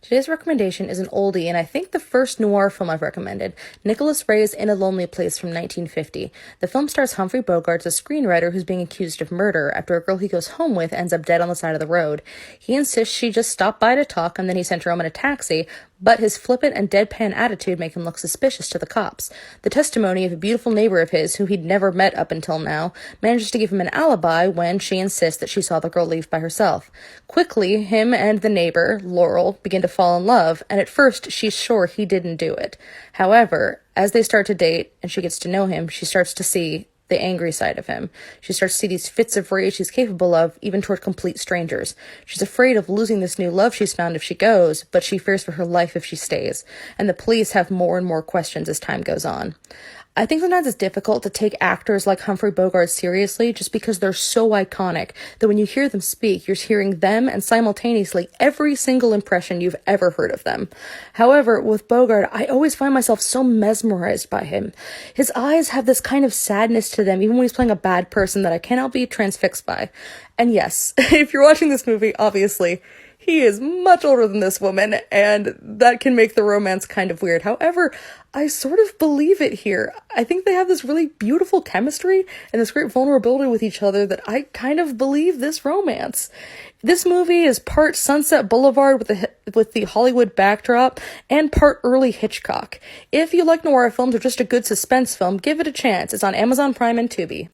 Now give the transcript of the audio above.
Today's recommendation is an oldie, and I think the first noir film I've recommended, Nicholas Ray's In a Lonely Place from 1950. The film stars Humphrey Bogart, a screenwriter who's being accused of murder after a girl he goes home with ends up dead on the side of the road. He insists she just stopped by to talk, and then he sent her home in a taxi, but his flippant and deadpan attitude make him look suspicious to the cops. The testimony of a beautiful neighbor of his, who he'd never met up until now, manages to give him an alibi when she insists that she saw the girl leave by herself. Quickly, him and the neighbor, Laurel, begin to fall in love, and at first she's sure he didn't do it. However, as they start to date and she gets to know him, she starts to see the angry side of him. She starts to see these fits of rage he's capable of, even toward complete strangers. She's afraid of losing this new love she's found if she goes, but she fears for her life if she stays. And the police have more and more questions as time goes on. I think sometimes it's difficult to take actors like Humphrey Bogart seriously just because they're so iconic that when you hear them speak, you're hearing them and simultaneously every single impression you've ever heard of them. However, with Bogart, I always find myself so mesmerized by him. His eyes have this kind of sadness to them, even when he's playing a bad person, that I cannot be transfixed by. And yes, if you're watching this movie, obviously, he is much older than this woman, and that can make the romance kind of weird. However, I sort of believe it here. I think they have this really beautiful chemistry and this great vulnerability with each other that I kind of believe this romance. This movie is part Sunset Boulevard with the Hollywood backdrop and part early Hitchcock. If you like noir films or just a good suspense film, give it a chance. It's on Amazon Prime and Tubi.